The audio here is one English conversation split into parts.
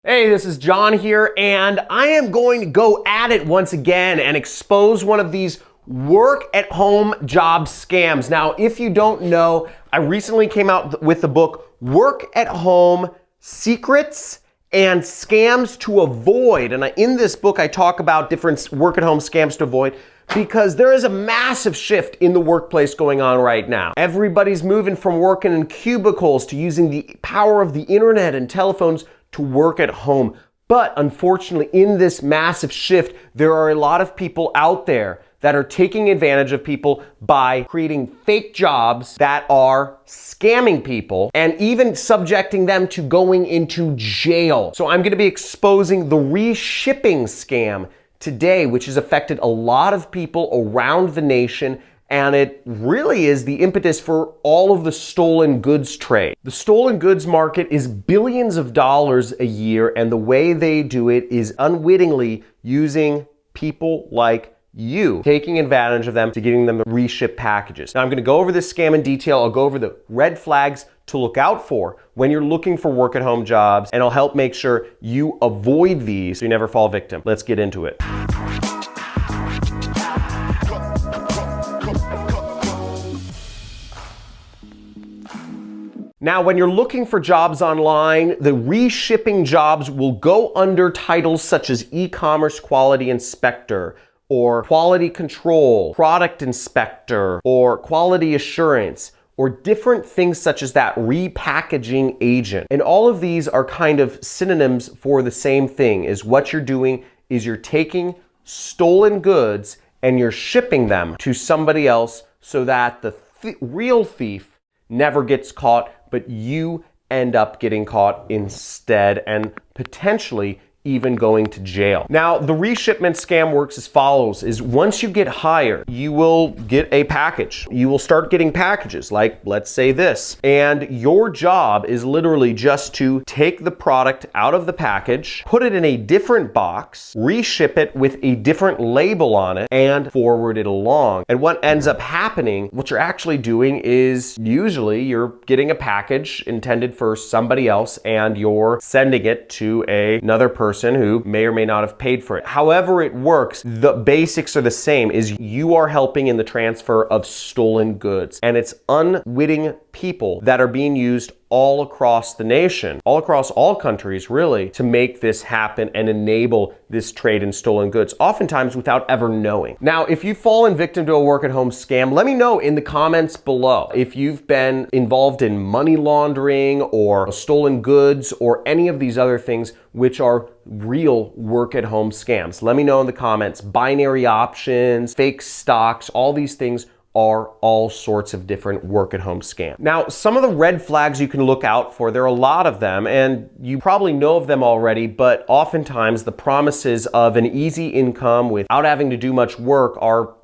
Hey, this is John here, and I am going to go at it once again and expose one of these work-at-home job scams. Now, if you don't know, I recently came out with the book, Work-at-Home Secrets and Scams to Avoid. And in this book, I talk about different work-at-home scams to avoid because there is a massive shift in the workplace going on right now. Everybody's moving from working in cubicles to using the power of the internet and telephones to work at home. But unfortunately, in this massive shift, there are a lot of people out there that are taking advantage of people by creating fake jobs that are scamming people and even subjecting them to going into jail. So I'm going to be exposing the reshipping scam today, which has affected a lot of people around the nation. And it really is the impetus for all of the stolen goods trade. The stolen goods market is billions of dollars a year, and the way they do it is unwittingly using people like you, taking advantage of them to getting them to reship packages. Now I'm going to go over this scam in detail. I'll go over the red flags to look out for when you're looking for work-at-home jobs, and I'll help make sure you avoid these so you never fall victim. Let's get into it. Now, when you're looking for jobs online, the reshipping jobs will go under titles such as e-commerce quality inspector, or quality control, product inspector, or quality assurance, or different things such as that, repackaging agent. And all of these are kind of synonyms for the same thing, is what you're doing is you're taking stolen goods and you're shipping them to somebody else so that the real thief never gets caught, but you end up getting caught instead and potentially even going to jail. Now, the reshipment scam works as follows, is once you get hired, you will get a package. You will start getting packages like, let's say this, and your job is literally just to take the product out of the package, put it in a different box, reship it with a different label on it, and forward it along. And what ends up happening, what you're actually doing is usually you're getting a package intended for somebody else and you're sending it to another person who may or may not have paid for it. However it works, the basics are the same, is you are helping in the transfer of stolen goods. And it's unwitting people that are being used all across the nation, all across all countries really, to make this happen and enable this trade in stolen goods, oftentimes without ever knowing. Now, if you've fallen victim to a work-at-home scam, let me know in the comments below. If you've been involved in money laundering or stolen goods or any of these other things which are real work-at-home scams. Let me know in the comments. Binary options, fake stocks, all these things are all sorts of different work-at-home scams. Now, some of the red flags you can look out for, there are a lot of them, and you probably know of them already, but oftentimes the promises of an easy income without having to do much work are,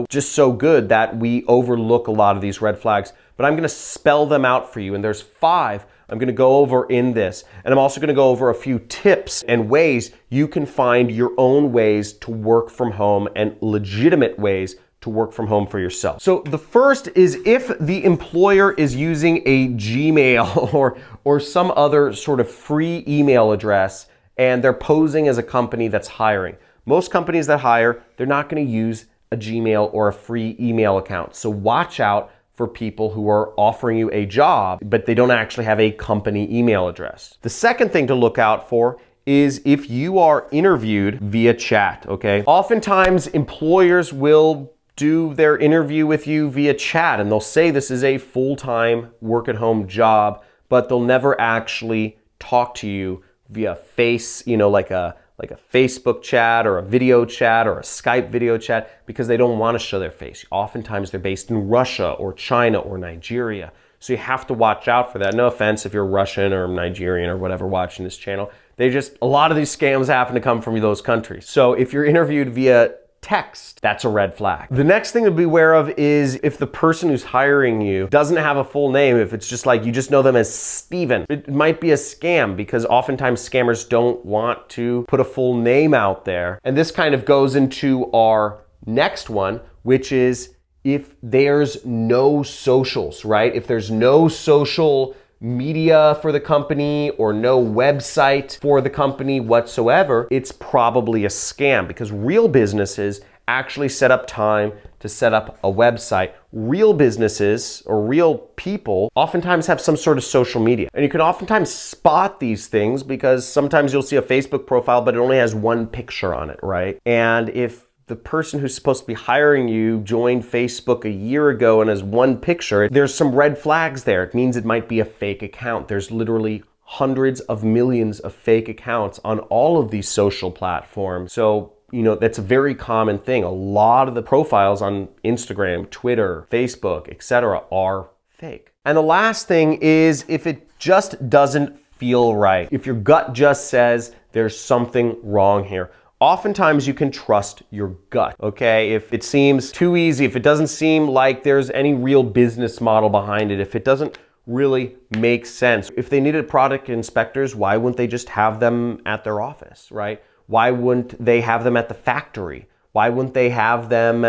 just so good that we overlook a lot of these red flags. But I'm gonna spell them out for you, and there's 5 I'm gonna go over in this. And I'm also gonna go over a few tips and ways you can find your own ways to work from home and legitimate ways to work from home for yourself. So the first is if the employer is using a Gmail or some other sort of free email address and they're posing as a company that's hiring. Most companies that hire, they're not gonna use a Gmail or a free email account. So watch out for people who are offering you a job, but they don't actually have a company email address. The second thing to look out for is if you are interviewed via chat, okay? Oftentimes employers will do their interview with you via chat and they'll say this is a full-time work-at-home job, but they'll never actually talk to you via face, like a Facebook chat or a video chat or a Skype video chat, because they don't want to show their face. Oftentimes they're based in Russia or China or Nigeria. So you have to watch out for that. No offense if you're Russian or Nigerian or whatever watching this channel. A lot of these scams happen to come from those countries. So if you're interviewed via text, that's a red flag. The next thing to be aware of is if the person who's hiring you doesn't have a full name, if it's just like you just know them as Steven, it might be a scam because oftentimes scammers don't want to put a full name out there. And this kind of goes into our next one, which is if there's no socials, right? If there's no social media for the company or no website for the company whatsoever, it's probably a scam, because real businesses actually set up time to set up a website. Real businesses or real people oftentimes have some sort of social media. And you can oftentimes spot these things because sometimes you'll see a Facebook profile, but it only has one picture on it, right? And if the person who's supposed to be hiring you joined Facebook a year ago and has one picture, there's some red flags there. It means it might be a fake account. There's literally hundreds of millions of fake accounts on all of these social platforms. So, that's a very common thing. A lot of the profiles on Instagram, Twitter, Facebook, etc. are fake. And the last thing is, if it just doesn't feel right, if your gut just says there's something wrong here, oftentimes you can trust your gut, okay? If it seems too easy, if it doesn't seem like there's any real business model behind it, if it doesn't really make sense, if they needed product inspectors, why wouldn't they just have them at their office, right? Why wouldn't they have them at the factory? Why wouldn't they have them,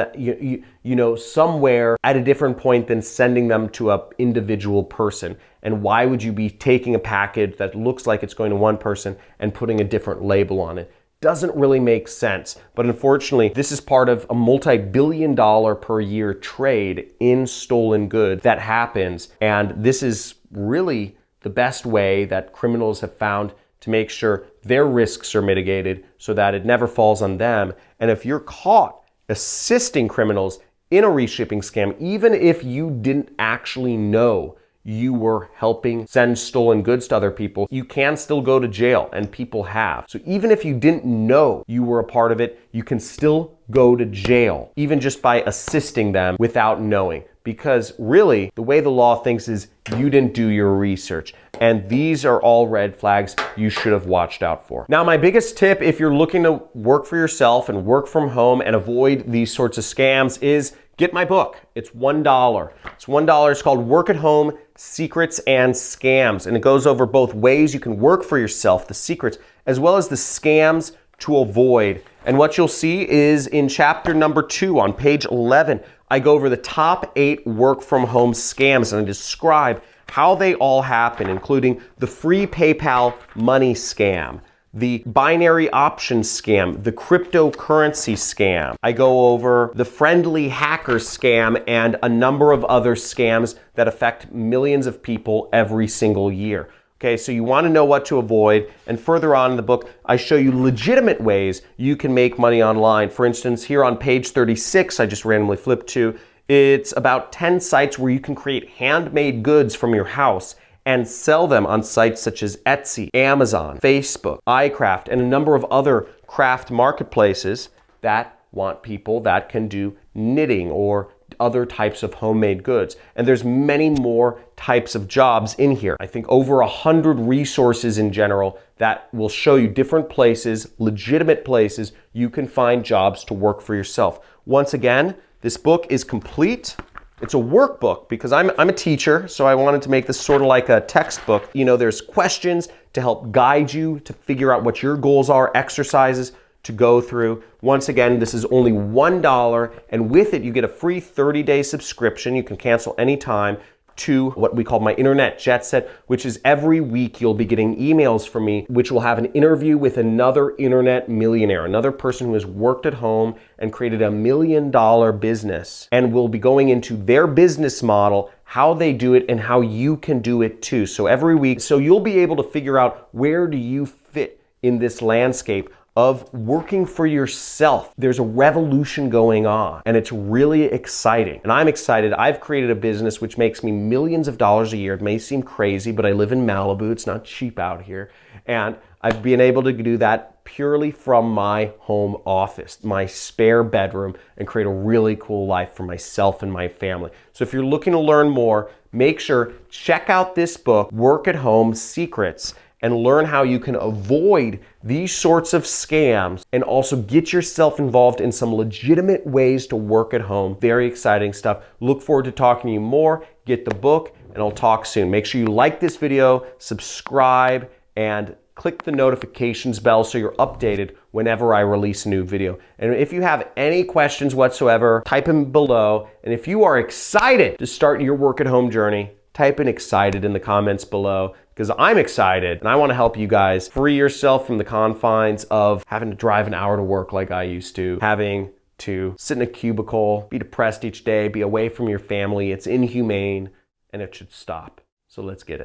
somewhere at a different point than sending them to an individual person? And why would you be taking a package that looks like it's going to one person and putting a different label on it? Doesn't really make sense. But unfortunately, this is part of a multi-billion-dollar per year trade in stolen goods that happens. And this is really the best way that criminals have found to make sure their risks are mitigated so that it never falls on them. And if you're caught assisting criminals in a reshipping scam, even if you didn't actually know you were helping send stolen goods to other people, you can still go to jail, and people have. So even if you didn't know you were a part of it, you can still go to jail, even just by assisting them without knowing. Because really, the way the law thinks is you didn't do your research. And these are all red flags you should have watched out for. Now, my biggest tip, if you're looking to work for yourself and work from home and avoid these sorts of scams, is get my book. It's $1. It's $1. It's called Work at Home, Secrets and Scams. And it goes over both ways you can work for yourself, the secrets, as well as the scams to avoid. And what you'll see is in chapter number 2 on page 11, I go over the top 8 work from home scams and I describe how they all happen, including the free PayPal money scam, the binary option scam, the cryptocurrency scam. I go over the friendly hacker scam and a number of other scams that affect millions of people every single year. Okay, so you want to know what to avoid, and further on in the book, I show you legitimate ways you can make money online. For instance, here on page 36, I just randomly flipped to, it's about 10 sites where you can create handmade goods from your house and sell them on sites such as Etsy, Amazon, Facebook, iCraft, and a number of other craft marketplaces that want people that can do knitting or other types of homemade goods. And there's many more types of jobs in here. I think over 100 resources in general that will show you different places, legitimate places you can find jobs to work for yourself. Once again, this book is complete. It's a workbook because I'm a teacher, so I wanted to make this sort of like a textbook. There's questions to help guide you to figure out what your goals are, exercises to go through. Once again, this is only $1, and with it you get a free 30-day subscription. You can cancel anytime to what we call my Internet Jet Set, which is every week you'll be getting emails from me, which will have an interview with another internet millionaire, another person who has worked at home and created $1 million business, and we'll be going into their business model, how they do it, and how you can do it too. So every week, so you'll be able to figure out where do you fit in this landscape of working for yourself. There's a revolution going on, and it's really exciting. And I'm excited. I've created a business which makes me millions of dollars a year. It may seem crazy, but I live in Malibu. It's not cheap out here. And I've been able to do that purely from my home office, my spare bedroom, and create a really cool life for myself and my family. So if you're looking to learn more, make sure, check out this book, Work at Home Secrets, and learn how you can avoid these sorts of scams and also get yourself involved in some legitimate ways to work at home. Very exciting stuff. Look forward to talking to you more. Get the book, and I'll talk soon. Make sure you like this video, subscribe, and click the notifications bell so you're updated whenever I release a new video. And if you have any questions whatsoever, type them below. And if you are excited to start your work at home journey, type in excited in the comments below, because I'm excited and I want to help you guys free yourself from the confines of having to drive an hour to work like I used to, having to sit in a cubicle, be depressed each day, be away from your family. It's inhumane and it should stop. So let's get it.